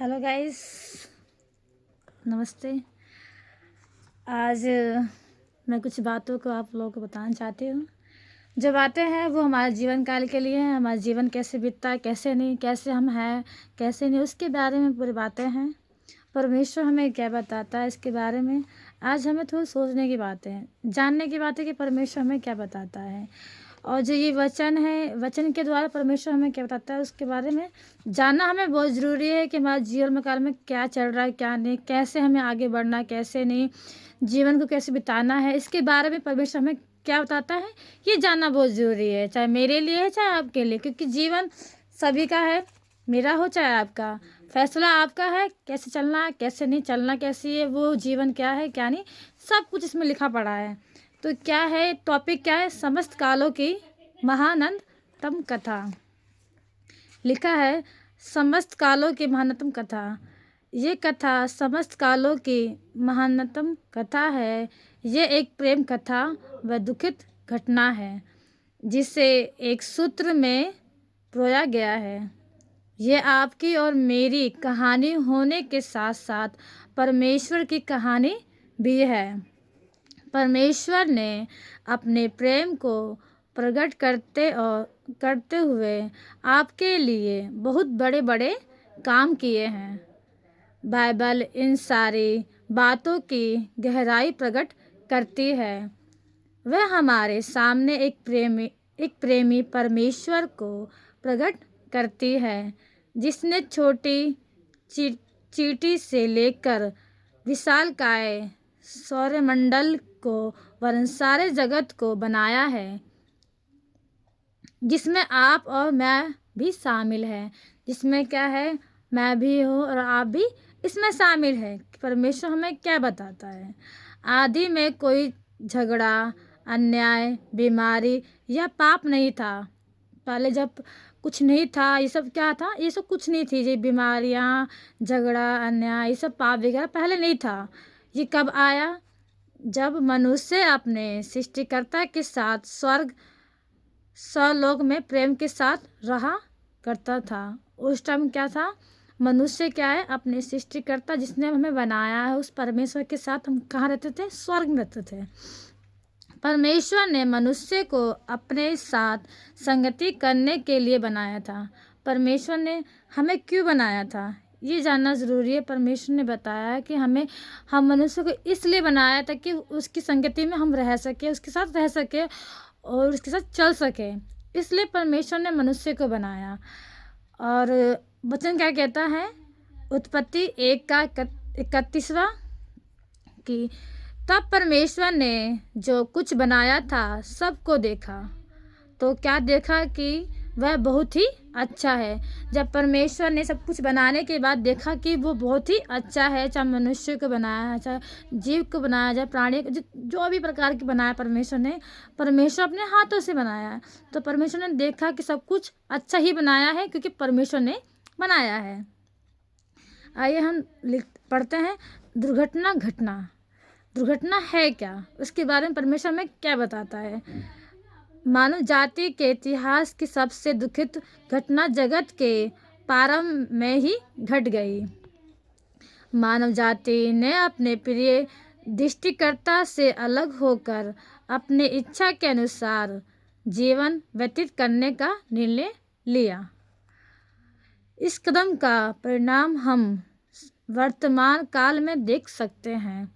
Hello guys, नमस्ते। आज मैं कुछ बातों को आप लोगों को बताना चाहती हूँ। जो बातें हैं वो हमारे जीवन काल के लिए हैं। हमारा जीवन कैसे बीतता है, कैसे नहीं, कैसे हम हैं, कैसे नहीं, उसके बारे में पूरी बातें हैं। परमेश्वर हमें क्या बताता है इसके बारे में आज हमें थोड़ी सोचने की बातें हैं, जानने की बात है कि परमेश्वर हमें क्या बताता है। और जो ये वचन है, वचन के द्वारा परमेश्वर हमें क्या बताता है उसके बारे में जानना हमें बहुत ज़रूरी है कि हमारे जीवन काल में क्या चल रहा है, क्या नहीं, कैसे हमें आगे बढ़ना, कैसे नहीं, जीवन को कैसे बिताना है, इसके बारे में परमेश्वर हमें क्या बताता है ये जानना बहुत ज़रूरी है। चाहे मेरे लिए है, चाहे आपके लिए, क्योंकि जीवन सभी का है, मेरा हो चाहे आपका। फैसला आपका है, कैसे चलना है, कैसे नहीं चलना, कैसी है वो जीवन, क्या है क्या नहीं, सब कुछ इसमें लिखा पड़ा है। तो क्या है टॉपिक, क्या है? समस्त कालों की महानतम कथा। लिखा है समस्त कालों की महानतम कथा। ये कथा समस्त कालों की महानतम कथा है। ये एक प्रेम कथा व दुखित घटना है जिसे एक सूत्र में पिरोया गया है। ये आपकी और मेरी कहानी होने के साथ साथ परमेश्वर की कहानी भी है। परमेश्वर ने अपने प्रेम को प्रकट करते हुए आपके लिए बहुत बड़े बड़े काम किए हैं। बाइबल इन सारी बातों की गहराई प्रकट करती है। वह हमारे सामने एक प्रेमी परमेश्वर को प्रकट करती है जिसने छोटी ची- चींटी से लेकर विशालकाय सौरमंडल को वरन सारे जगत को बनाया है, जिसमें आप और मैं भी शामिल है। जिसमें क्या है, मैं भी हूँ और आप भी इसमें शामिल है। परमेश्वर हमें क्या बताता है। आदि में कोई झगड़ा, अन्याय, बीमारी या पाप नहीं था। पहले जब कुछ नहीं था, ये सब क्या था, ये सब कुछ नहीं थी। ये बीमारियाँ, झगड़ा, अन्याय, ये सब पाप वगैरह पहले नहीं था। ये कब आया? जब मनुष्य अपने सृष्टिकर्ता के साथ स्वर्ग स्वलोक में प्रेम के साथ रहा करता था। उस टाइम क्या था, मनुष्य क्या है, अपने सृष्टिकर्ता जिसने हमें बनाया है उस परमेश्वर के साथ हम कहाँ रहते थे? स्वर्ग में रहते थे। परमेश्वर ने मनुष्य को अपने साथ संगति करने के लिए बनाया था। परमेश्वर ने हमें क्यों बनाया था ये जानना ज़रूरी है। परमेश्वर ने बताया कि हम मनुष्य को इसलिए बनाया था कि उसकी संगति में हम रह सके, उसके साथ रह सके और उसके साथ चल सके। इसलिए परमेश्वर ने मनुष्य को बनाया। और वचन क्या कहता है? उत्पत्ति 1 का 31वां कि तब परमेश्वर ने जो कुछ बनाया था सबको देखा, तो क्या देखा कि वह बहुत ही अच्छा है। जब परमेश्वर ने सब कुछ बनाने के बाद देखा कि वो बहुत ही अच्छा है, चाहे मनुष्य को बनाया है, चाहे जीव को बनाया जाए, प्राणी को, जो भी प्रकार की बनाया परमेश्वर अपने हाथों से बनाया है। तो परमेश्वर ने देखा कि सब कुछ अच्छा ही बनाया है क्योंकि परमेश्वर ने बनाया है। आइए हम पढ़ते हैं दुर्घटना घटना। दुर्घटना है क्या, उसके बारे में परमेश्वर में क्या बताता है। मानव जाति के इतिहास की सबसे दुखित घटना जगत के प्रारंभ में ही घट गई। मानव जाति ने अपने प्रिय दृष्टिकर्ता से अलग होकर अपने इच्छा के अनुसार जीवन व्यतीत करने का निर्णय लिया। इस कदम का परिणाम हम वर्तमान काल में देख सकते हैं।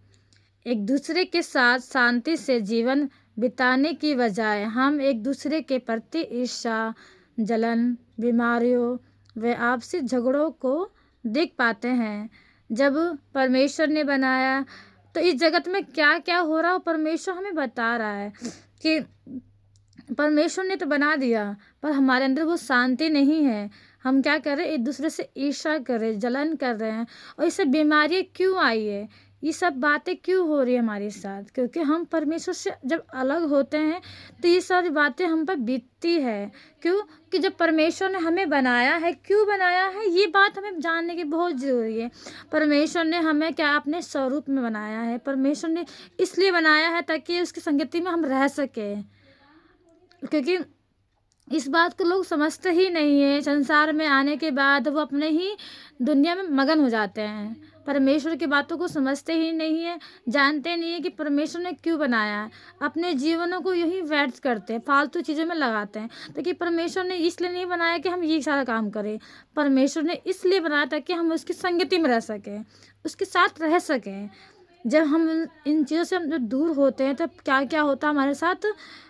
एक दूसरे के साथ शांति से जीवन बिताने की बजाय हम एक दूसरे के प्रति ईर्ष्या, जलन, बीमारियों व आपसी झगड़ों को देख पाते हैं। जब परमेश्वर ने बनाया तो इस जगत में क्या क्या हो रहा है परमेश्वर हमें बता रहा है कि परमेश्वर ने तो बना दिया पर हमारे अंदर वो शांति नहीं है। हम क्या कर रहे हैं? एक दूसरे से ईर्ष्या कर रहे हैं, जलन कर रहे हैं। और इससे बीमारियाँ क्यों आई है, ये सब बातें क्यों हो रही है हमारे साथ? क्योंकि हम परमेश्वर से जब अलग होते हैं तो ये सारी बातें हम पर बीतती है। क्यों? कि जब परमेश्वर ने हमें बनाया है, क्यों बनाया है ये बात हमें जानने की बहुत ज़रूरी है। परमेश्वर ने हमें क्या अपने स्वरूप में बनाया है। परमेश्वर ने इसलिए बनाया है ताकि उसकी संगति में हम रह सकें। क्योंकि इस बात को लोग समझते ही नहीं है। संसार में आने के बाद वो अपने ही दुनिया में मगन हो जाते हैं, परमेश्वर की बातों को समझते ही नहीं है, जानते नहीं है कि परमेश्वर ने क्यों बनाया है। अपने जीवनों को यूं ही व्यर्थ करते हैं, फालतू चीज़ों में लगाते हैं। तो कि परमेश्वर ने इसलिए नहीं बनाया कि हम ये सारा काम करें, परमेश्वर ने इसलिए बनाया ताकि हम उसकी संगति में रह सकें, उसके साथ रह सकें। जब हम इन चीज़ों से हम जब दूर होते हैं तब क्या क्या होता है हमारे साथ।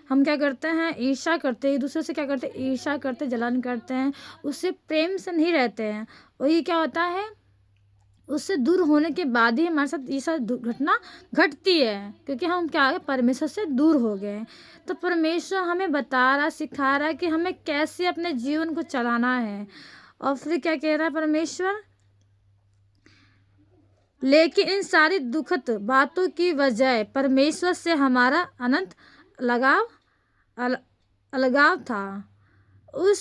हम क्या करते हैं, ईर्ष्या करते हैं, एक दूसरे से क्या करते हैं, ईर्ष्या करते, जलन करते हैं, उससे प्रेम से नहीं रहते हैं। वही क्या होता है, उससे दूर होने के बाद ही हमारे साथ ये सब दुर्घटना घटती है, क्योंकि हम क्या है, परमेश्वर से दूर हो गए हैं। तो परमेश्वर हमें बता रहा, सिखा रहा है कि हमें कैसे अपने जीवन को चलाना है। और फिर क्या कह रहा है परमेश्वर, लेकिन इन सारी दुखद बातों की वजह परमेश्वर से हमारा अनंत लगाव अल, अलगाव था। उस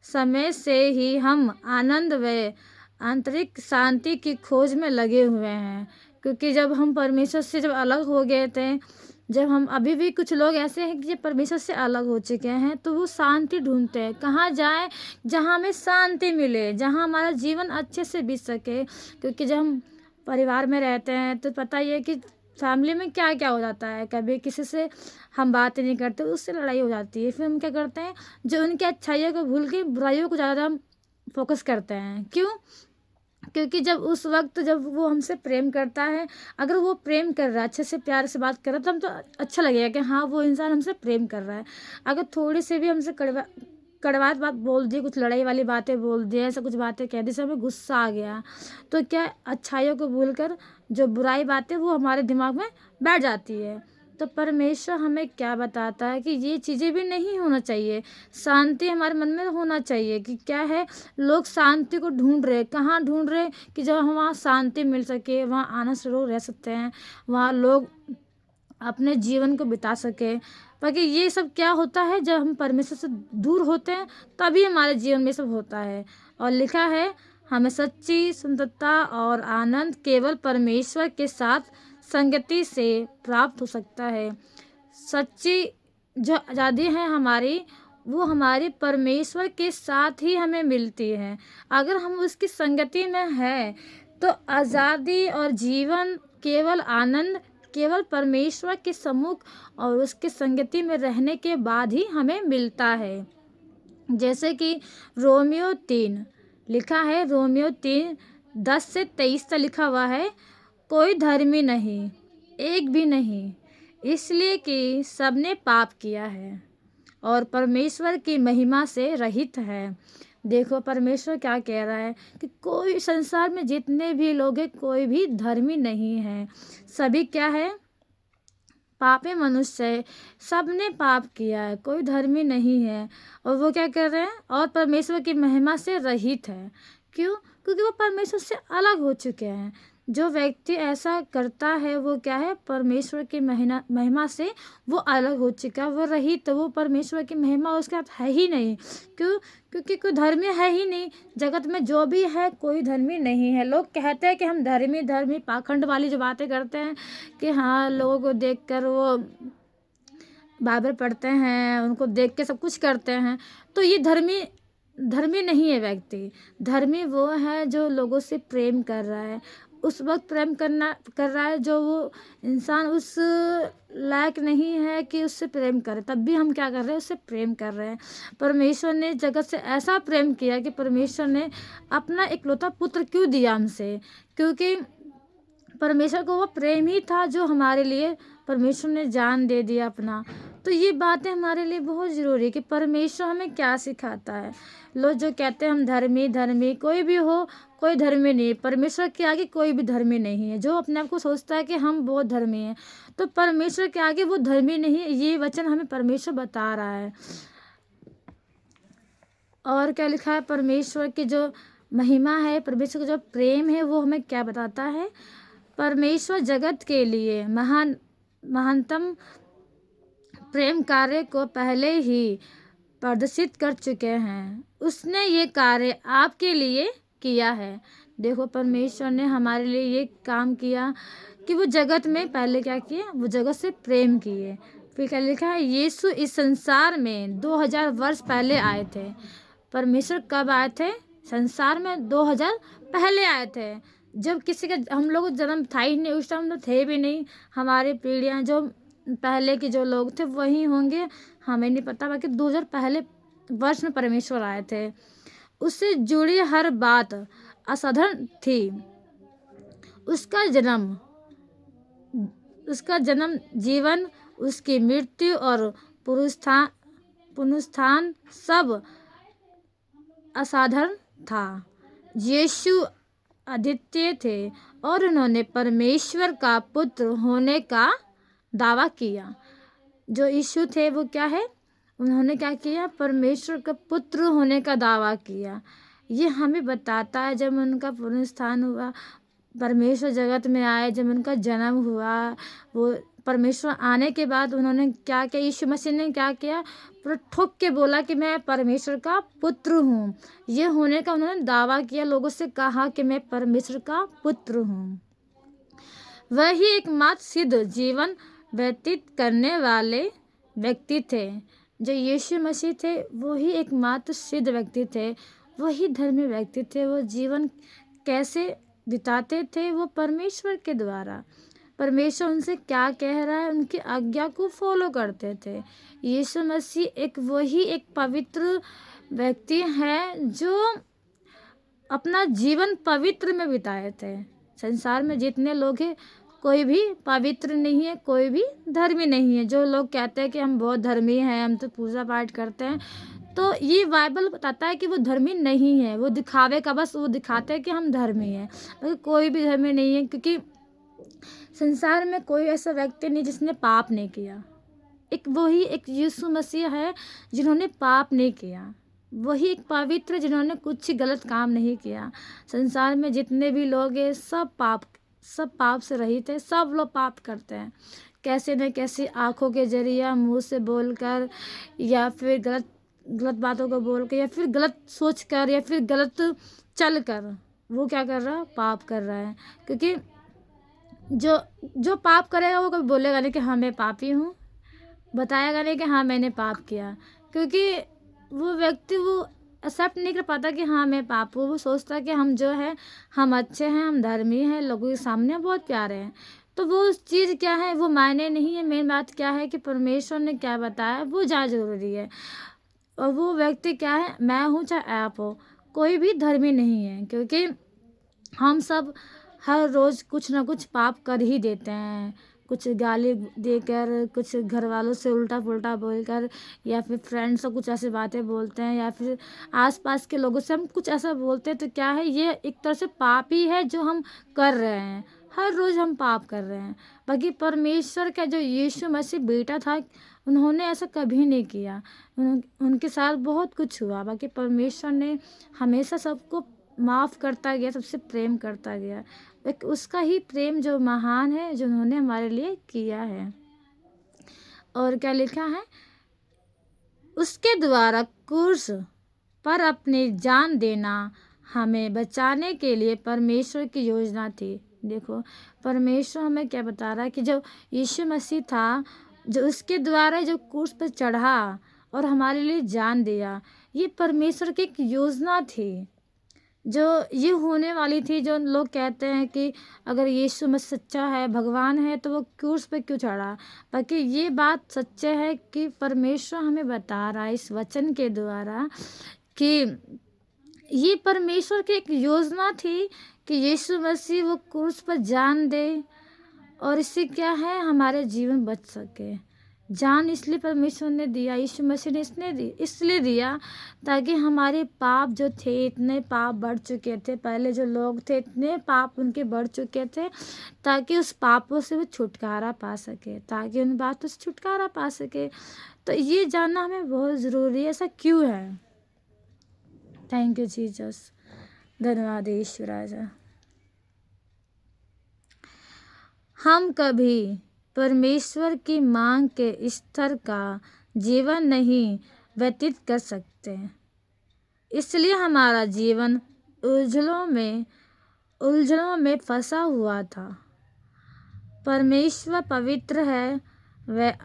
समय से ही हम आनंद व आंतरिक शांति की खोज में लगे हुए हैं। क्योंकि जब हम परमेश्वर से जब अलग हो गए थे, जब हम अभी भी कुछ लोग ऐसे हैं कि जो परमेश्वर से अलग हो चुके हैं, तो वो शांति ढूंढते हैं। कहाँ जाएं जहाँ हमें शांति मिले, जहाँ हमारा जीवन अच्छे से बीत सके। क्योंकि जब हम परिवार में रहते हैं तो पता ही है कि फैमिली में क्या क्या हो जाता है। कभी किसी से हम बातें नहीं करते, उससे लड़ाई हो जाती है। फिर हम क्या करते हैं, जो उनकी अच्छाइयों को भूल के बुराइयों को ज़्यादा हम फोकस करते हैं। क्यों? क्योंकि जब उस वक्त जब वो हमसे प्रेम करता है, अगर वो प्रेम कर रहा है, अच्छे से प्यार से बात कर रहा है, तो हम तो अच्छा लगेगा कि हाँ वो इंसान हमसे प्रेम कर रहा है। अगर थोड़ी सी भी हमसे कड़वा बात बोल दी, कुछ लड़ाई वाली बातें बोल दी, ऐसा कुछ बातें कह दी, से हमें गुस्सा आ गया, तो क्या अच्छाइयों को भूलकर जो बुराई बातें वो हमारे दिमाग में बैठ जाती है। तो परमेश्वर हमें क्या बताता है कि ये चीज़ें भी नहीं होना चाहिए। शांति हमारे मन में होना चाहिए। कि क्या है, लोग शांति को ढूंढ रहे, कहाँ ढूंढ रहे, कि जब वहाँ शांति मिल सके, वहाँ आनंद से लोग रह सकते हैं, वहाँ लोग अपने जीवन को बिता सके। बाकी ये सब क्या होता है, जब हम परमेश्वर से दूर होते हैं तभी हमारे जीवन में सब होता है। और लिखा है, हमें सच्ची संतुष्टता और आनंद केवल परमेश्वर के साथ संगति से प्राप्त हो सकता है। सच्ची जो आज़ादी है हमारी, वो हमारी परमेश्वर के साथ ही हमें मिलती है। अगर हम उसकी संगति में हैं तो आज़ादी और जीवन, केवल आनंद, केवल परमेश्वर के सम्मुख और उसके संगति में रहने के बाद ही हमें मिलता है। जैसे कि रोमियो 3 लिखा है, रोमियो 3:10 से 23 तक लिखा हुआ है, कोई धर्मी नहीं, एक भी नहीं, इसलिए कि सबने पाप किया है और परमेश्वर की महिमा से रहित है। देखो परमेश्वर क्या कह रहा है कि कोई संसार में जितने भी लोग हैं, कोई भी धर्मी नहीं है। सभी क्या है, पापी मनुष्य है, सबने पाप किया है, कोई धर्मी नहीं है। और वो क्या कर रहे हैं, और परमेश्वर की महिमा से रहित है। क्यों? क्योंकि वो परमेश्वर से अलग हो चुके हैं। जो व्यक्ति ऐसा करता है वो क्या है, परमेश्वर की महिमा से वो अलग हो चुका है, वो रहित, तो वो परमेश्वर की महिमा उसके साथ है ही नहीं। क्यों? क्योंकि कोई धर्मी है ही नहीं। जगत में जो भी है कोई धर्मी नहीं है। लोग कहते हैं कि हम धर्मी धर्मी, पाखंड वाली जो बातें करते हैं कि हाँ लोगों को देखकर वो बाइबल पढ़ते हैं, उनको देख के सब कुछ करते हैं, तो ये धर्मी धर्मी नहीं है व्यक्ति। धर्मी वो है जो लोगों से प्रेम कर रहा है, उस वक्त प्रेम कर रहा है जो वो इंसान उस लायक नहीं है कि उससे प्रेम करे, तब भी हम क्या कर रहे हैं, उससे प्रेम कर रहे हैं। परमेश्वर ने जगत से ऐसा प्रेम किया कि परमेश्वर ने अपना इकलौता पुत्र क्यों दिया हमसे, क्योंकि परमेश्वर को वो प्रेम ही था जो हमारे लिए परमेश्वर ने जान दे दिया अपना। तो ये बातें हमारे लिए बहुत ज़रूरी है कि परमेश्वर हमें क्या सिखाता है। लोग जो कहते हैं हम धर्मी धर्मी, कोई भी हो, कोई धर्मी नहीं। परमेश्वर के आगे कोई भी धर्मी नहीं है। जो अपने आप को सोचता है कि हम बहुत धर्मी हैं, तो परमेश्वर के आगे वो धर्मी नहीं है। ये वचन हमें परमेश्वर बता रहा है। और क्या लिखा है, परमेश्वर की जो महिमा है, परमेश्वर का जो प्रेम है, वो हमें क्या बताता है। परमेश्वर जगत के लिए महानतम प्रेम कार्य को पहले ही प्रदर्शित कर चुके हैं। उसने ये कार्य आपके लिए किया है। देखो परमेश्वर ने हमारे लिए ये काम किया कि वो जगत में पहले क्या किए, वो जगत से प्रेम किए, फिर क्या लिखा है, यीशु इस संसार में 2000 वर्ष पहले आए थे। परमेश्वर कब आए थे? संसार में 2000 पहले आए थे, जब किसी का हम लोग को जन्म था ही नहीं, उस टाइम तो थे भी नहीं। हमारी पीढ़ियाँ जो पहले के जो लोग थे वही होंगे, हमें नहीं पता। बाकी 2000 पहले वर्ष में परमेश्वर आए थे। उससे जुड़ी हर बात असाधारण थी। उसका जन्म, जीवन, उसकी मृत्यु और पुनरुत्थान सब असाधारण था। यीशु अद्वितीय थे और उन्होंने परमेश्वर का पुत्र होने का दावा किया। जो यीशु थे वो क्या है, उन्होंने क्या किया, परमेश्वर का पुत्र होने का दावा किया। ये हमें बताता है जब उनका पुनरुत्थान हुआ, परमेश्वर जगत में आए, जब उनका जन्म हुआ, वो परमेश्वर आने के बाद उन्होंने क्या किया, यीशु मसीह ने क्या किया, पूरा ठोक के बोला कि मैं परमेश्वर का पुत्र हूँ। ये होने का उन्होंने दावा किया, लोगों से कहा कि मैं परमेश्वर का पुत्र हूँ। वही एकमात्र सिद्ध जीवन व्यतीत करने वाले व्यक्ति थे। जो यीशु मसीह थे वही एकमात्र सिद्ध व्यक्ति थे, वही धर्मी व्यक्ति थे। वो जीवन कैसे बिताते थे, वो परमेश्वर के द्वारा। परमेश्वर उनसे क्या कह रहा है, उनकी आज्ञा को फॉलो करते थे। यीशु मसीह वही एक पवित्र व्यक्ति है जो अपना जीवन पवित्र में बिताए थे। संसार में जितने लोग हैं कोई भी पवित्र नहीं है, कोई भी धर्मी नहीं है। जो लोग कहते हैं कि हम बहुत धर्मी हैं, हम तो पूजा पाठ करते हैं, तो ये बाइबल बताता है कि वो धर्मी नहीं है। वो दिखावे का, बस वो दिखाते हैं कि हम धर्मी हैं, लेकिन कोई भी धर्मी नहीं है। क्योंकि संसार में कोई ऐसा व्यक्ति नहीं जिसने पाप नहीं किया। वही एक यीशु मसीह है जिन्होंने पाप नहीं किया। वही एक पवित्र जिन्होंने कुछ गलत काम नहीं किया। संसार में जितने भी लोग हैं सब पाप से रहित है। सब लोग पाप करते हैं, कैसे न कैसे आँखों के जरिए, मुंह से बोलकर, या फिर गलत बातों को बोल कर, या फिर गलत सोच कर, या फिर गलत चल कर वो क्या कर रहा है, पाप कर रहा है। क्योंकि जो पाप करेगा वो कभी बोलेगा नहीं कि हाँ मैं पापी हूँ, बताएगा नहीं कि हाँ मैंने पाप किया। क्योंकि वो व्यक्ति वो एक्सेप्ट नहीं कर पाता कि हाँ मैं पाप हूँ। वो सोचता है कि हम जो है हम अच्छे हैं, हम धर्मी हैं, लोगों के सामने बहुत प्यारे हैं। तो वो उस चीज़ क्या है वो मायने नहीं है। मेन बात क्या है कि परमेश्वर ने क्या बताया वो ज़्यादा ज़रूरी है। और वो व्यक्ति क्या है, मैं हूँ चाहे आप हो, कोई भी धर्मी नहीं है। क्योंकि हम सब हर रोज़ कुछ ना कुछ पाप कर ही देते हैं। कुछ गाली देकर, कुछ घर वालों से उल्टा पुल्टा बोलकर, या फिर फ्रेंड्स से कुछ ऐसी बातें बोलते हैं, या फिर आसपास के लोगों से हम कुछ ऐसा बोलते हैं। तो क्या है, ये एक तरह से पाप ही है जो हम कर रहे हैं। हर रोज़ हम पाप कर रहे हैं। बाकी परमेश्वर का जो यीशु मसीह बेटा था, उन्होंने ऐसा कभी नहीं किया। उनके साथ बहुत कुछ हुआ। बाकी परमेश्वर ने हमेशा सबको माफ़ करता गया, सबसे प्रेम करता गया। एक उसका ही प्रेम जो महान है, जो उन्होंने हमारे लिए किया है। और क्या लिखा है, उसके द्वारा क्रूस पर अपनी जान देना हमें बचाने के लिए परमेश्वर की योजना थी। देखो परमेश्वर हमें क्या बता रहा है कि जो यीशु मसीह था, जो उसके द्वारा जो क्रूस पर चढ़ा और हमारे लिए जान दिया, ये परमेश्वर की एक योजना थी जो ये होने वाली थी। जो लोग कहते हैं कि अगर यीशु मसीह सच्चा है, भगवान है, तो वो क्रूस पे क्यों चढ़ा। बाकी ये बात सच्चे है कि परमेश्वर हमें बता रहा है इस वचन के द्वारा कि ये परमेश्वर की एक योजना थी कि यीशु मसीह वो क्रूस पर जान दे, और इससे क्या है, हमारे जीवन बच सके। जान इसलिए परमेश्वर ने दिया, यीशु मसीह ने इसलिए दिया ताकि हमारे पाप जो थे, इतने पाप बढ़ चुके थे, पहले जो लोग थे इतने पाप उनके बढ़ चुके थे, ताकि उस पापों से वो छुटकारा पा सके, ताकि उन बातों से छुटकारा पा सके। तो ये जानना हमें बहुत ज़रूरी है, ऐसा क्यों है। थैंक यू जीसस, धन्यवाद यीशु राजा। हम कभी परमेश्वर की मांग के स्तर का जीवन नहीं व्यतीत कर सकते, इसलिए हमारा जीवन उलझनों में फंसा हुआ था। परमेश्वर पवित्र है, वह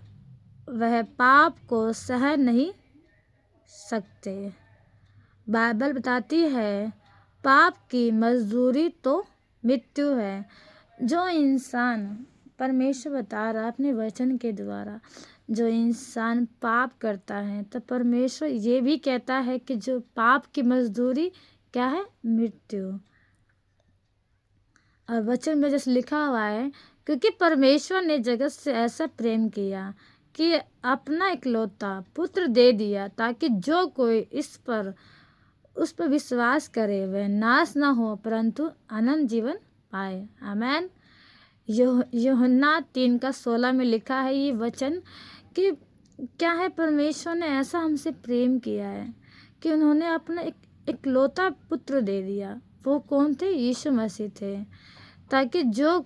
वह पाप को सह नहीं सकते। बाइबल बताती है पाप की मजदूरी तो मृत्यु है। जो इंसान, परमेश्वर बता रहा अपने वचन के द्वारा, जो इंसान पाप करता है तो परमेश्वर ये भी कहता है कि जो पाप की मजदूरी क्या है, मृत्यु। और वचन में जैसे लिखा हुआ है, क्योंकि परमेश्वर ने जगत से ऐसा प्रेम किया कि अपना इकलौता पुत्र दे दिया, ताकि जो कोई उस पर विश्वास करे वह नाश ना हो परंतु अनंत जीवन पाए। आमेन। यूहन्ना 3:16 में लिखा है ये वचन कि क्या है, परमेश्वर ने ऐसा हमसे प्रेम किया है कि उन्होंने अपना इकलौता पुत्र दे दिया। वो कौन थे? यीशु मसीह थे। ताकि जो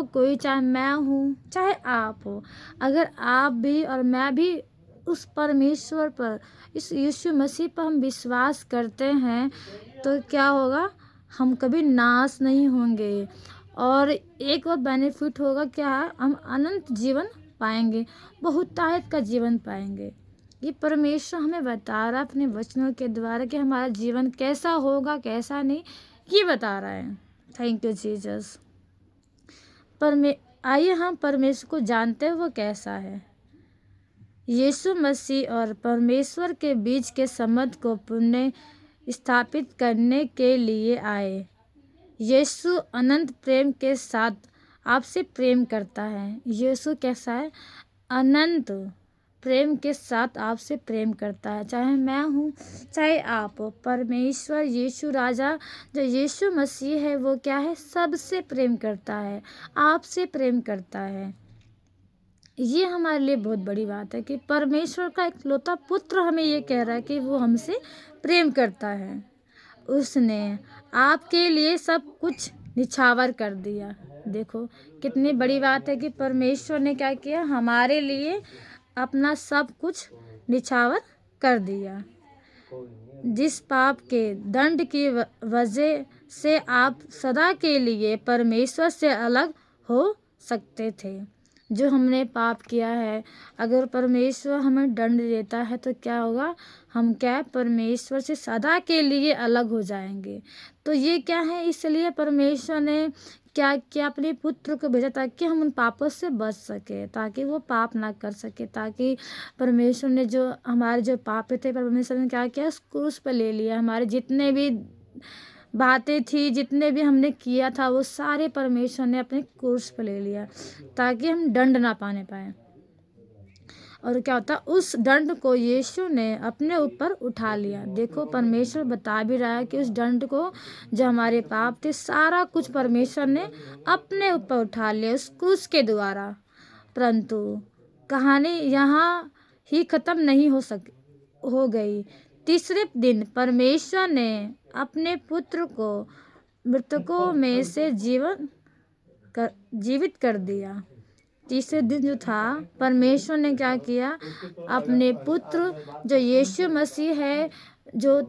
कोई चाहे मैं हूँ चाहे आप हो, अगर आप भी और मैं भी उस परमेश्वर पर, इस यीशु मसीह पर हम विश्वास करते हैं तो क्या होगा, हम कभी नाश नहीं होंगे। और एक और बेनिफिट होगा, क्या है, हम अनंत जीवन पाएंगे, बहुतायत का जीवन पाएंगे। ये परमेश्वर हमें बता रहा है अपने वचनों के द्वारा कि हमारा जीवन कैसा होगा कैसा नहीं, ये बता रहा है। Thank you Jesus. आइए हम परमेश्वर को जानते हैं वो कैसा है। यीशु मसीह और परमेश्वर के बीच के संबंध को पुनः स्थापित करने के लिए आए। यीशु अनंत प्रेम के साथ आपसे प्रेम करता है। यीशु कैसा है? अनंत प्रेम के साथ आपसे प्रेम करता है, चाहे मैं हूँ चाहे आप हो। परमेश्वर यीशु राजा जो यीशु मसीह है वो क्या है, सबसे प्रेम करता है, आपसे प्रेम करता है। ये हमारे लिए बहुत बड़ी बात है कि परमेश्वर का इकलौता पुत्र हमें ये कह रहा है कि वो हमसे प्रेम करता है। उसने आपके लिए सब कुछ निछावर कर दिया। देखो कितनी बड़ी बात है कि परमेश्वर ने क्या किया, हमारे लिए अपना सब कुछ निछावर कर दिया। जिस पाप के दंड की वजह से आप सदा के लिए परमेश्वर से अलग हो सकते थे। जो हमने पाप किया है, अगर परमेश्वर हमें दंड देता है तो क्या होगा, हम क्या, परमेश्वर से सदा के लिए अलग हो जाएंगे। तो ये क्या है, इसलिए परमेश्वर ने क्या किया, अपने पुत्र को भेजा ताकि हम उन पापों से बच सके, ताकि वो पाप ना कर सके। ताकि परमेश्वर ने जो हमारे जो पाप थे, परमेश्वर ने क्या किया, उस क्रूस पर ले लिया। हमारे जितने भी बातें थी, जितने भी हमने किया था, वो सारे परमेश्वर ने अपने क्रूस पर ले लिया ताकि हम दंड ना पाने पाए। और क्या होता, उस दंड को यीशु ने अपने ऊपर उठा लिया। देखो परमेश्वर बता भी रहा है कि उस दंड को, जो हमारे पाप थे, सारा कुछ परमेश्वर ने अपने ऊपर उठा लिया उस क्रूस के द्वारा। परंतु कहानी यहाँ ही खत्म नहीं हो गई। तीसरे दिन परमेश्वर ने अपने पुत्र को मृतकों में से जीवित कर दिया। तीसरे दिन जो था, परमेश्वर ने क्या किया, अपने पुत्र जो यीशु मसीह है, जो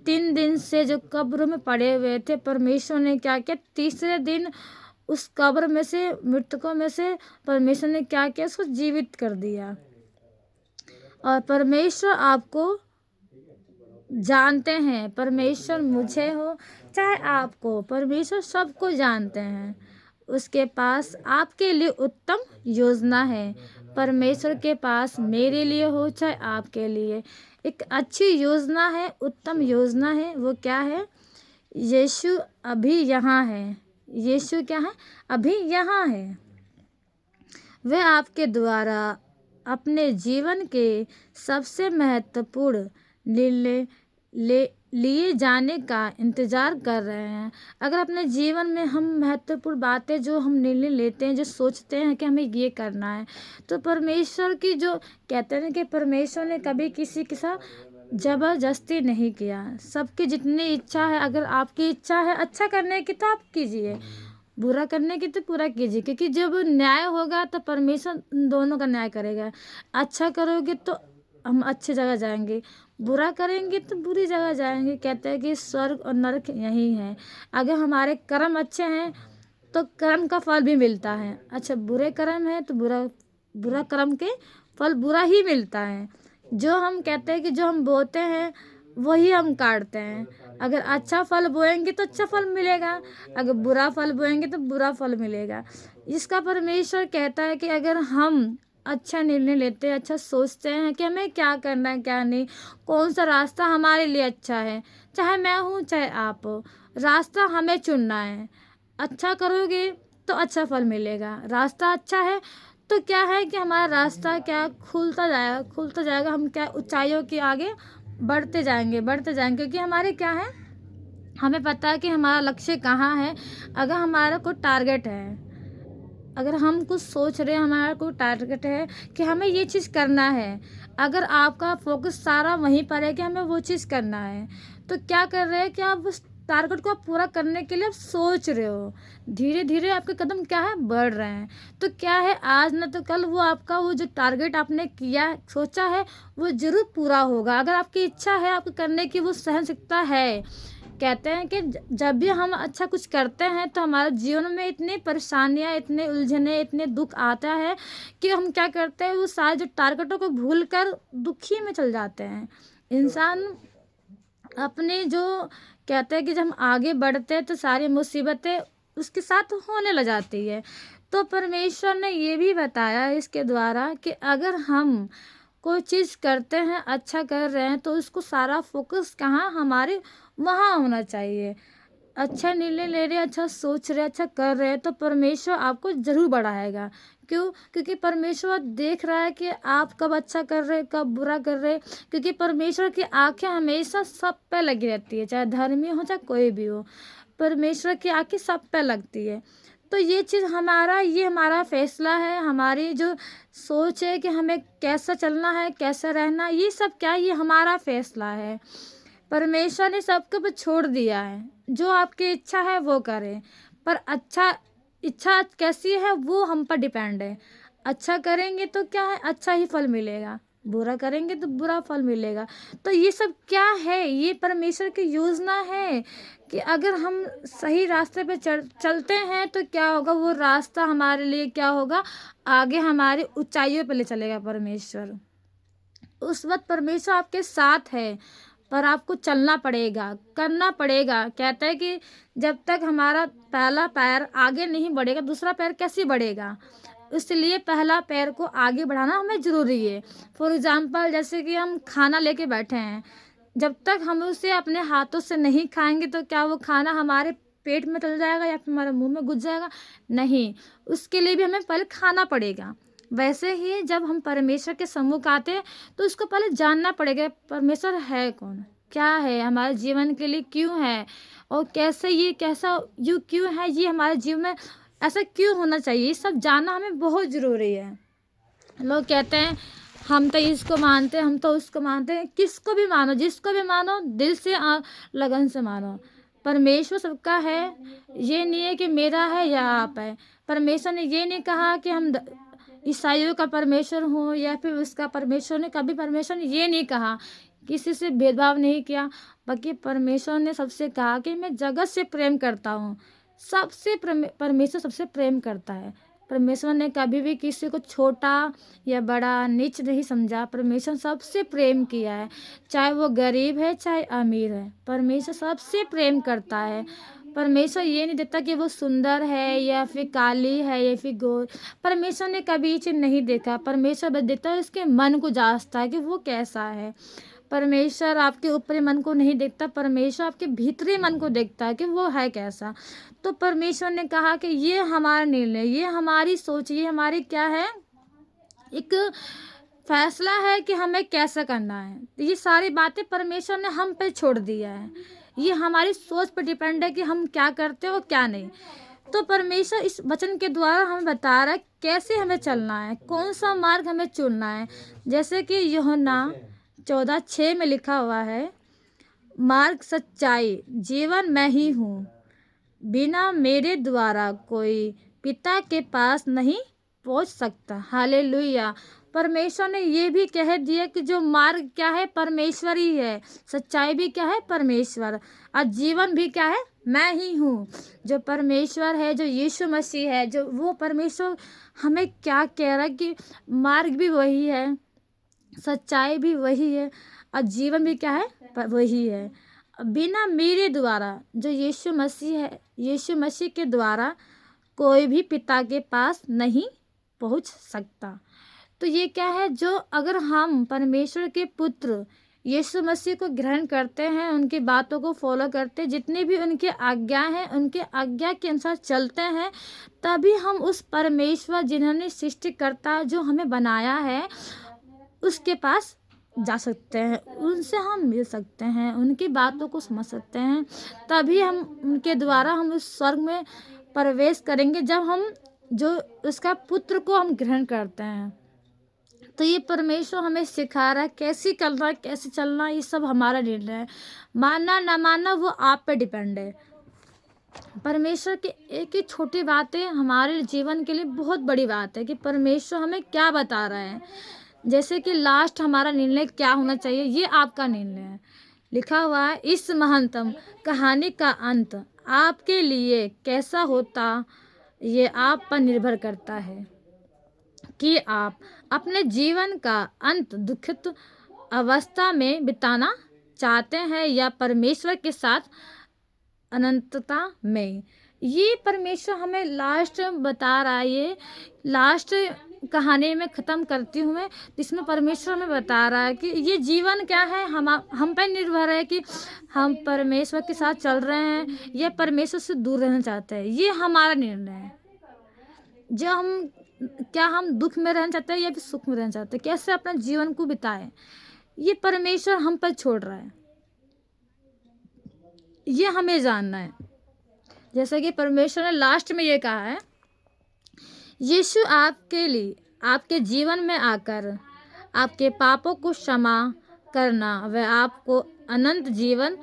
3 दिन से जो कब्र में पड़े हुए थे, परमेश्वर ने क्या किया, तीसरे दिन उस कब्र में से, मृतकों में से परमेश्वर ने क्या किया, उसको जीवित कर दिया। और परमेश्वर आपको जानते हैं, परमेश्वर मुझे हो चाहे आपको, परमेश्वर सबको जानते हैं। उसके पास आपके लिए उत्तम योजना है। परमेश्वर के पास मेरे लिए हो चाहे आपके लिए एक अच्छी योजना है, उत्तम योजना है। वो क्या है, यीशु अभी यहाँ है। यीशु क्या है, अभी यहाँ है। वह आपके द्वारा अपने जीवन के सबसे महत्वपूर्ण निर्णय लिए जाने का इंतज़ार कर रहे हैं। अगर अपने जीवन में हम महत्वपूर्ण बातें जो हम निर्णय लेते हैं, जो सोचते हैं कि हमें ये करना है, तो परमेश्वर की जो कहते हैं कि परमेश्वर ने कभी किसी के साथ ज़बरदस्ती नहीं किया। सबकी जितनी इच्छा है, अगर आपकी इच्छा है अच्छा करने की तो आप कीजिए, बुरा करने की तो पूरा कीजिए, क्योंकि जब न्याय होगा तो परमेश्वर दोनों का न्याय करेगा। अच्छा करोगे तो हम अच्छी जगह जाएंगे, बुरा करेंगे तो बुरी जगह जाएंगे। कहते हैं कि स्वर्ग और नरक यही है। अगर हमारे कर्म अच्छे हैं तो कर्म का फल भी मिलता है, अच्छा बुरे कर्म है तो बुरा बुरा कर्म के फल बुरा ही मिलता है। जो हम कहते हैं कि जो हम बोते हैं वही हम काटते हैं। अगर अच्छा फल बोएंगे तो अच्छा फल मिलेगा, अगर बुरा फल बोएंगे तो बुरा फल मिलेगा। इसका परमेश्वर कहता है कि अगर हम अच्छा निर्णय लेते हैं, अच्छा सोचते हैं कि हमें क्या करना है क्या नहीं, कौन सा रास्ता हमारे लिए अच्छा है, चाहे मैं हूँ चाहे आप हो, रास्ता हमें चुनना है। अच्छा करोगे तो अच्छा फल मिलेगा। रास्ता अच्छा है तो क्या है कि हमारा रास्ता क्या खुलता जाएगा। हम क्या ऊंचाइयों के आगे बढ़ते जाएंगे, क्योंकि हमारे क्या है, हमें पता है कि हमारा लक्ष्य कहाँ है। अगर हमारा कोई टारगेट है, अगर हम कुछ सोच रहे हैं, हमारा कोई टारगेट है कि हमें ये चीज़ करना है, अगर आपका फोकस सारा वहीं पर है कि हमें वो चीज़ करना है, तो क्या कर रहे हैं कि आप उस टारगेट को पूरा करने के लिए आप सोच रहे हो। धीरे धीरे आपके कदम क्या है, बढ़ रहे हैं। तो क्या है, आज न तो कल वो आपका वो जो टारगेट आपने किया सोचा है वो ज़रूर पूरा होगा। अगर आपकी इच्छा है, आपको करने की वो सहनशीलता है। कहते हैं कि जब भी हम अच्छा कुछ करते हैं तो हमारे जीवन में इतनी परेशानियाँ, इतने उलझने, इतने दुख आता है कि हम क्या करते हैं, वो सारे जो टारगेटों को भूल कर दुखी में चल जाते हैं। इंसान अपने जो कहते हैं कि जब हम आगे बढ़ते हैं तो सारी मुसीबतें उसके साथ होने लग जाती है। तो परमेश्वर ने ये भी बताया इसके द्वारा कि अगर हम कोई चीज़ करते हैं, अच्छा कर रहे हैं, तो उसको सारा फोकस कहाँ, हमारे वहाँ होना चाहिए। अच्छा निर्णय ले रहे हैं, अच्छा सोच रहे हैं, अच्छा कर रहे हैं, तो परमेश्वर आपको ज़रूर बढ़ाएगा। क्यों? क्योंकि परमेश्वर देख रहा है कि आप कब अच्छा कर रहे हैं, कब बुरा कर रहे हैं। क्योंकि परमेश्वर की आँखें हमेशा सब पे लगी रहती है, चाहे धर्मी हो चाहे कोई भी हो। परमेश्वर की आँखें सब पे लगती है। तो ये हमारा फैसला है, हमारी जो सोच है कि हमें कैसा चलना है, कैसा रहना है, ये सब क्या है, ये हमारा फैसला है। परमेश्वर ने सबके ऊपर छोड़ दिया है, जो आपकी इच्छा है वो करें। पर इच्छा कैसी है वो हम पर डिपेंड है। अच्छा करेंगे तो क्या है, अच्छा ही फल मिलेगा, बुरा करेंगे तो बुरा फल मिलेगा। तो ये सब क्या है, ये परमेश्वर की योजना है कि अगर हम सही रास्ते पे चलते हैं तो क्या होगा, वो रास्ता हमारे लिए क्या होगा, आगे हमारी ऊंचाइयों पे ले चलेगा परमेश्वर। उस वक्त परमेश्वर आपके साथ है, पर आपको चलना पड़ेगा, करना पड़ेगा। कहता है कि जब तक हमारा पहला पैर आगे नहीं बढ़ेगा दूसरा पैर कैसे बढ़ेगा। इसलिए पहला पैर को आगे बढ़ाना हमें ज़रूरी है। फॉर एग्ज़ाम्पल जैसे कि हम खाना लेके बैठे हैं, जब तक हम उसे अपने हाथों से नहीं खाएंगे तो क्या वो खाना हमारे पेट में चल जाएगा या फिर हमारे मुंह में घुस जाएगा? नहीं, उसके लिए भी हमें पहले खाना पड़ेगा। वैसे ही जब हम परमेश्वर के सम्मुख आते हैं तो उसको पहले जानना पड़ेगा, परमेश्वर है कौन, क्या है, हमारे जीवन के लिए क्यों है, और कैसा यू क्यों है, ये हमारे जीवन में ऐसा क्यों होना चाहिए, ये सब जानना हमें बहुत ज़रूरी है। लोग कहते हैं हम तो इसको मानते हैं, हम तो उसको मानते हैं। किसको भी मानो, जिसको भी मानो, दिल से लगन से मानो। परमेश्वर सबका है, ये नहीं है कि मेरा है या आप है। परमेश्वर ने ये नहीं कहा कि हम ईसाइयों का परमेश्वर हो या फिर उसका परमेश्वर ने, कभी परमेश्वर ने ये नहीं कहा, किसी से भेदभाव नहीं किया। बल्कि परमेश्वर ने सबसे कहा कि मैं जगत से प्रेम करता हूँ। परमेश्वर सबसे प्रेम करता है। परमेश्वर ने कभी भी किसी को छोटा या बड़ा नीच नहीं समझा। परमेश्वर सबसे प्रेम किया है, चाहे वो गरीब है चाहे अमीर है, परमेश्वर सबसे प्रेम करता है। परमेश्वर ये नहीं देखता कि वो सुंदर है या फिर काली है या फिर गोर। परमेश्वर ने कभी ये चीज़ नहीं देखा। परमेश्वर बस देखता है, उसके मन को जांचता है कि वो कैसा है। परमेश्वर आपके ऊपरी मन को नहीं देखता, परमेश्वर आपके भीतरी मन को देखता है कि वो है कैसा। तो परमेश्वर ने कहा कि ये हमारा निर्णय, ये हमारी सोच, ये हमारी क्या है, एक फैसला है कि हमें कैसा करना है। तो ये सारी बातें परमेश्वर ने हम पे छोड़ दिया है। ये हमारी सोच पर डिपेंड है कि हम क्या करते हैं और क्या नहीं। तो परमेश्वर इस वचन के द्वारा हमें बता रहा है कैसे हमें चलना है, कौन सा मार्ग हमें चुनना है। जैसे कि यूहन्ना 14:6 में लिखा हुआ है, मार्ग, सच्चाई, जीवन मैं ही हूँ, बिना मेरे द्वारा कोई पिता के पास नहीं पहुंच सकता। हालेलुया। परमेश्वर ने ये भी कह दिया कि जो मार्ग क्या है, परमेश्वर ही है। सच्चाई भी क्या है, परमेश्वर। और जीवन भी क्या है, मैं ही हूँ। जो परमेश्वर है, जो यीशु मसीह है, जो वो परमेश्वर हमें क्या कह रहा है कि मार्ग भी वही है, सच्चाई भी वही है और जीवन भी क्या है, वही है। बिना मेरे द्वारा, जो यीशु मसीह है, यीशु मसीह के द्वारा कोई भी पिता के पास नहीं पहुंच सकता। तो ये क्या है, जो अगर हम परमेश्वर के पुत्र यीशु मसीह को ग्रहण करते हैं, उनकी बातों को फॉलो करते हैं, जितनी भी उनके आज्ञा हैं, उनके आज्ञा के अनुसार चलते हैं, तभी हम उस परमेश्वर जिन्होंने सृष्टिकर्ता जो हमें बनाया है उसके पास जा सकते हैं, उनसे हम मिल सकते हैं, उनकी बातों को समझ सकते हैं। तभी हम उनके द्वारा हम उस स्वर्ग में प्रवेश करेंगे, जब हम जो उसका पुत्र को हम ग्रहण करते हैं। तो ये परमेश्वर हमें सिखा रहा है कैसे करना है, कैसे चलना है, ये सब हमारा निर्णय है। मानना ना मानना वो आप पे डिपेंड है। परमेश्वर की एक ही छोटी बातें हमारे जीवन के लिए बहुत बड़ी बात है कि परमेश्वर हमें क्या बता रहा है। जैसे कि लास्ट हमारा निर्णय क्या होना चाहिए, ये आपका निर्णय है। लिखा हुआ है, इस महानतम कहानी का अंत आपके लिए कैसा होता, ये आप पर निर्भर करता है कि आप अपने जीवन का अंत दुखित अवस्था में बिताना चाहते हैं या परमेश्वर के साथ अनंतता में। ये परमेश्वर हमें लास्ट बता रहा है। ये लास्ट कहानी में ख़त्म करती हूँ मैं, जिसमें परमेश्वर हमें बता रहा है कि ये जीवन क्या है, हम पर निर्भर है कि हम परमेश्वर के साथ चल रहे हैं या परमेश्वर से दूर रहना चाहते हैं। ये हमारा निर्णय है। जो हम क्या हम दुख में रहना चाहते हैं या फिर सुख में रहना चाहते हैं, कैसे अपना जीवन को बिताएं, ये परमेश्वर हम पर छोड़ रहा है। ये हमें जानना है। जैसे कि परमेश्वर ने लास्ट में ये कहा है, यीशु आपके लिए आपके जीवन में आकर आपके पापों को क्षमा करना वह आपको अनंत जीवन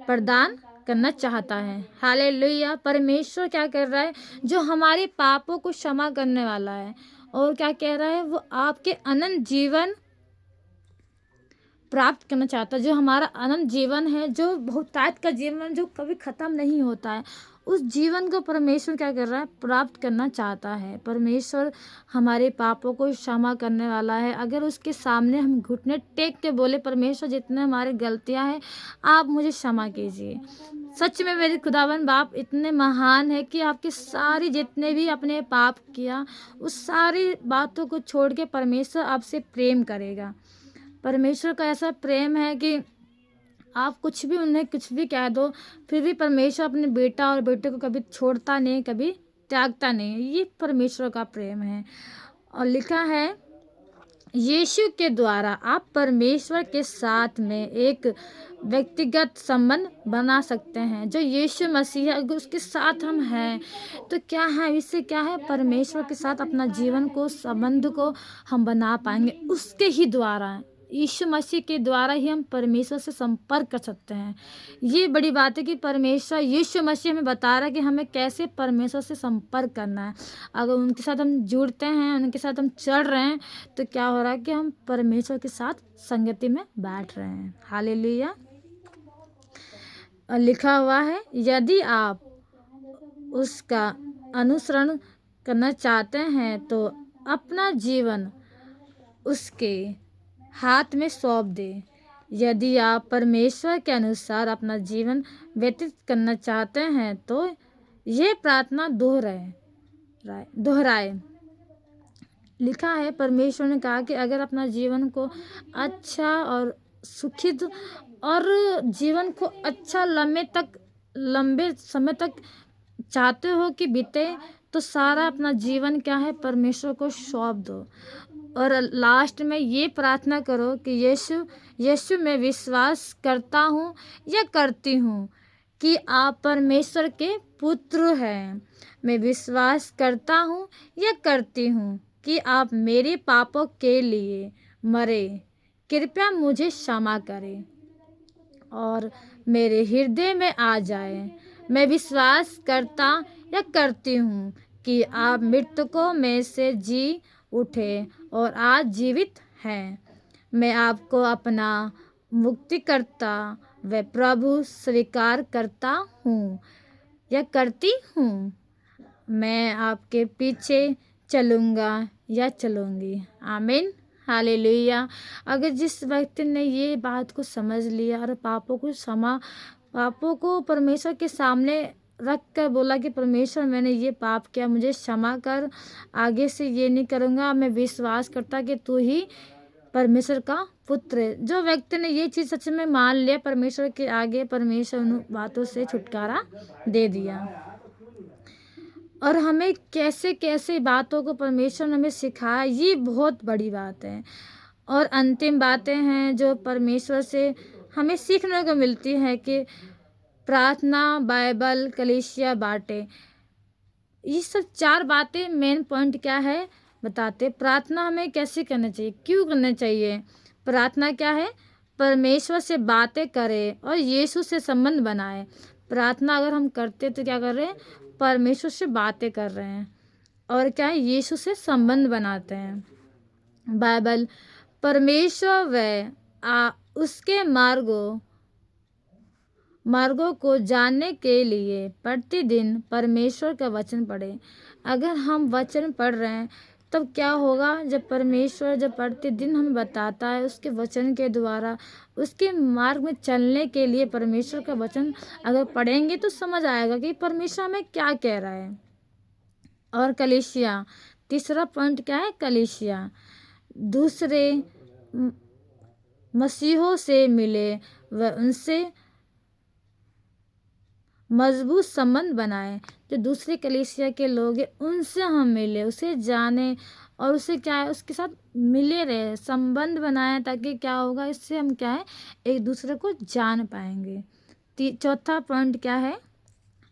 प्रदान करना चाहता है। हालेलुया। परमेश्वर क्या कर रहा है, जो हमारे पापों को क्षमा करने वाला है और क्या कह रहा है, वो आपके अनंत जीवन प्राप्त करना चाहता है। जो हमारा अनंत जीवन है, जो बहुतायत का जीवन जो कभी ख़त्म नहीं होता है, उस जीवन को परमेश्वर क्या कर रहा है, प्राप्त करना चाहता है। परमेश्वर हमारे पापों को क्षमा करने वाला है। अगर उसके सामने हम घुटने टेक के बोले, परमेश्वर जितने हमारी गलतियां हैं आप मुझे क्षमा कीजिए। सच में मेरे खुदावन बाप इतने महान है कि आपके सारी जितने भी अपने पाप किया, उस सारी बातों को छोड़ के परमेश्वर आपसे प्रेम करेगा। परमेश्वर का ऐसा प्रेम है कि आप कुछ भी उन्हें कुछ भी कह दो, फिर भी परमेश्वर अपने बेटा और बेटे को कभी छोड़ता नहीं, कभी त्यागता नहीं। ये परमेश्वर का प्रेम है। और लिखा है, यीशु के द्वारा आप परमेश्वर के साथ में एक व्यक्तिगत संबंध बना सकते हैं। जो यीशु मसीह है, अगर उसके साथ हम हैं तो क्या है, इससे क्या है, परमेश्वर के साथ अपना जीवन को, संबंध को हम बना पाएंगे उसके ही द्वारा। यीशु मसीह के द्वारा ही हम परमेश्वर से संपर्क कर सकते हैं। ये बड़ी बात है कि परमेश्वर यीशु मसीह हमें बता रहा है कि हमें कैसे परमेश्वर से संपर्क करना है। अगर उनके साथ हम जुड़ते हैं, उनके साथ हम चल रहे हैं, तो क्या हो रहा है कि हम परमेश्वर के साथ संगति में बैठ रहे हैं। हालेलुया। और लिखा हुआ है, यदि आप उसका अनुसरण करना चाहते हैं तो अपना जीवन उसके हाथ में सौंप दें। यदि आप परमेश्वर के अनुसार अपना जीवन व्यतीत करना चाहते हैं तो ये प्रार्थना दोहराए। लिखा है, परमेश्वर ने कहा कि अगर अपना जीवन को अच्छा और सुखित और जीवन को अच्छा लंबे समय तक चाहते हो कि बीते, तो सारा अपना जीवन क्या है, परमेश्वर को सौंप दो। और लास्ट में ये प्रार्थना करो कि यीशु मैं विश्वास करता हूँ या करती हूँ कि आप परमेश्वर के पुत्र हैं। मैं विश्वास करता हूँ या करती हूँ कि आप मेरे पापों के लिए मरे। कृपया मुझे क्षमा करें और मेरे हृदय में आ जाए। मैं विश्वास करता या करती हूँ कि आप मृतकों में से जी उठे और आज जीवित हैं। मैं आपको अपना मुक्तिकर्ता व प्रभु स्वीकार करता हूँ। या करती हूँ। मैं आपके पीछे चलूँगा या चलूँगी। आमीन, हालेलुया। अगर जिस व्यक्ति ने ये बात को समझ लिया और पापों को परमेश्वर के सामने रख कर बोला कि परमेश्वर मैंने ये पाप किया, मुझे क्षमा कर, आगे से ये नहीं करूँगा, मैं विश्वास करता कि तू ही परमेश्वर का पुत्र है। जो व्यक्ति ने ये चीज़ सच में मान लिया परमेश्वर के आगे, परमेश्वर उन बातों से छुटकारा दे दिया। और हमें कैसे कैसे बातों को परमेश्वर ने हमें सिखाया, ये बहुत बड़ी बात है। और अंतिम बातें हैं जो परमेश्वर से हमें सीखने को मिलती है कि प्रार्थना, बाइबल, कलीसिया, बातें, ये सब 4 बातें मेन पॉइंट क्या है बताते। प्रार्थना हमें कैसे करना चाहिए, क्यों करना चाहिए। प्रार्थना क्या है, परमेश्वर से बातें करें और यीशु से संबंध बनाए। प्रार्थना अगर हम करते तो क्या कर रहे हैं, परमेश्वर से बातें कर रहे हैं और क्या है, यीशु से संबंध बनाते हैं। बाइबल, परमेश्वर व उसके मार्गों को जानने के लिए प्रतिदिन परमेश्वर का वचन पढ़ें। अगर हम वचन पढ़ रहे हैं तब क्या होगा, जब परमेश्वर जब प्रतिदिन हमें बताता है उसके वचन के द्वारा, उसके मार्ग में चलने के लिए परमेश्वर का वचन अगर पढ़ेंगे तो समझ आएगा कि परमेश्वर हमें क्या कह रहा है। और कलीसिया, तीसरा पॉइंट क्या है, कलीसिया दूसरे मसीहों से मिले व उनसे मजबूत संबंध बनाए। जो दूसरे कलीसिया के लोग हैं उनसे हम मिले, उसे जाने और उसे क्या है, उसके साथ मिले रहे, संबंध बनाए, ताकि क्या होगा, इससे हम क्या है, एक दूसरे को जान पाएंगे। चौथा पॉइंट क्या है,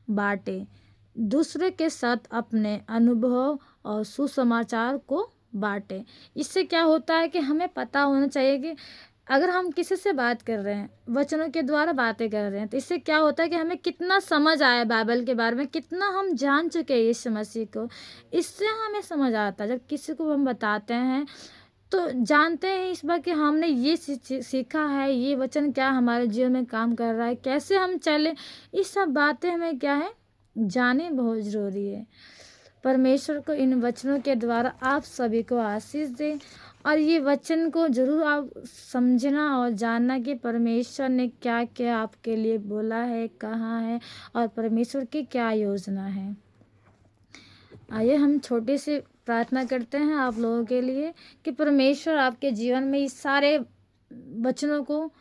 बांटे, दूसरे के साथ अपने अनुभव और सुसमाचार को बांटे। इससे क्या होता है कि हमें पता होना चाहिए कि अगर हम किसी से बात कर रहे हैं, वचनों के द्वारा बातें कर रहे हैं, तो इससे क्या होता है कि हमें कितना समझ आया बाइबल के बारे में, कितना हम जान चुके हैं यीशु मसीह को, इससे हमें समझ आता है। जब किसी को हम बताते हैं तो जानते हैं इस बार कि हमने ये सीखा है, ये वचन क्या हमारे जीवन में काम कर रहा है, कैसे हम चले, इस सब बातें हमें क्या है, जाने बहुत ज़रूरी है। परमेश्वर को इन वचनों के द्वारा आप सभी को आशीष दे और ये वचन को ज़रूर आप समझना और जानना कि परमेश्वर ने क्या क्या आपके लिए बोला है, कहाँ है और परमेश्वर की क्या योजना है। आइए हम छोटी सी प्रार्थना करते हैं आप लोगों के लिए कि परमेश्वर आपके जीवन में इस सारे वचनों को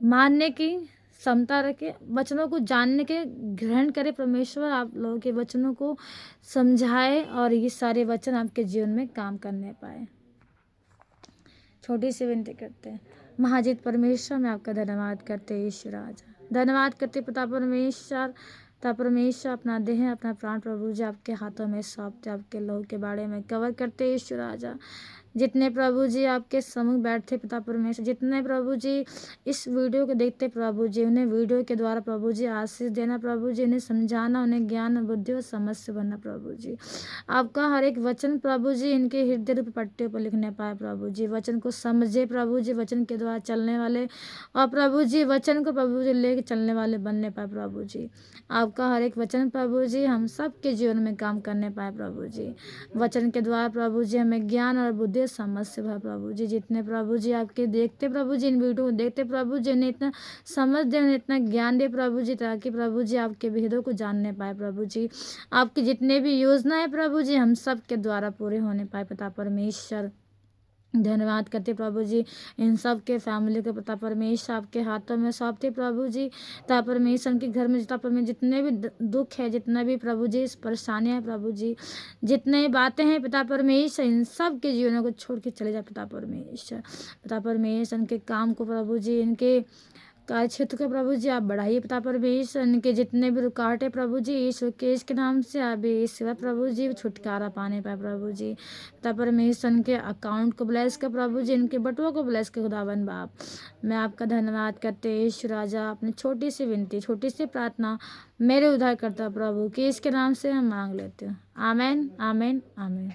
मानने की क्षमता रखे, वचनों को जानने के ग्रहण करे। परमेश्वर आप लोगों के वचनों को समझाए और ये सारे वचन आपके जीवन में काम करने पाए। छोटी सी विनती करते हैं। महाजीत परमेश्वर, मैं आपका धन्यवाद करते हैं ईश्वर राजा, धन्यवाद करते पिता परमेश्वर। परमेश्वर अपना देह अपना प्राण प्रभु जी आपके हाथों में सौंपते, आपके लहू के बारे में कवर करते ईश्वर राजा। जितने प्रभु जी आपके समूह बैठते पिता परमेश्वर, जितने प्रभु जी इस वीडियो को देखते प्रभु जी, उन्हें वीडियो के द्वारा प्रभु जी आशीष देना प्रभु जी, उन्हें समझाना, उन्हें ज्ञान बुद्धि और समझ से बनना प्रभु जी। आपका हर एक वचन प्रभु जी इनके हृदय रूप पट्टे पर लिखने पाए प्रभु जी, वचन को समझे प्रभु जी, वचन के द्वारा चलने वाले और प्रभु जी वचन को प्रभु जी लेके चलने वाले बनने पाए प्रभु जी। आपका हर एक वचन प्रभु जी हम सब के जीवन में काम करने पाए प्रभु जी। वचन के द्वारा प्रभु जी हमें ज्ञान और बुद्धि समझ से भर प्रभु जी। जितने प्रभु जी आपके देखते प्रभु जी, इन वीडियो को देखते प्रभु जी, उन्हें इतना समझ दे, उन्हें इतना ज्ञान दे प्रभु जी, ताकि प्रभु जी आपके भेदों को जानने पाए प्रभु जी। आपकी जितने भी योजना है प्रभु जी हम सब के द्वारा पूरे होने पाए पिता परमेश्वर। धन्यवाद करते प्रभु जी इन सब के फैमिली के पिता परमेश्वर आपके हाथों में सौंपते प्रभु जी। पिता परमेश्वर उनके घर में पिता परमेश्वर जितने भी दुख है, जितना भी प्रभु जी परेशानियां हैं प्रभु जी, जितने बातें हैं पिता परमेश्वर, इन सब के जीवनों को छोड़ के चले जाए पिता परमेश्वर। पिता परमेश्वर उनके काम को प्रभु जी, इनके कार्य क्षेत्र को प्रभु जी आप बढ़ाइए पिता परमेश्वर। इनके जितने भी रुकावटें प्रभु जी यीशु के इसके नाम से अभी सेवा प्रभु जी छुटकारा पाने पाए प्रभु जी। पिता परमेश्वर इनके अकाउंट को ब्लेस कर प्रभु जी, इनके बटुआ को ब्लेस कर खुदावन बाप। मैं आपका धन्यवाद करते यीशु राजा, अपनी छोटी सी विनती, छोटी सी प्रार्थना मेरे उद्धार करता प्रभु कि इसके नाम से हम मांग लेते हैं। आमीन आमीन आमीन।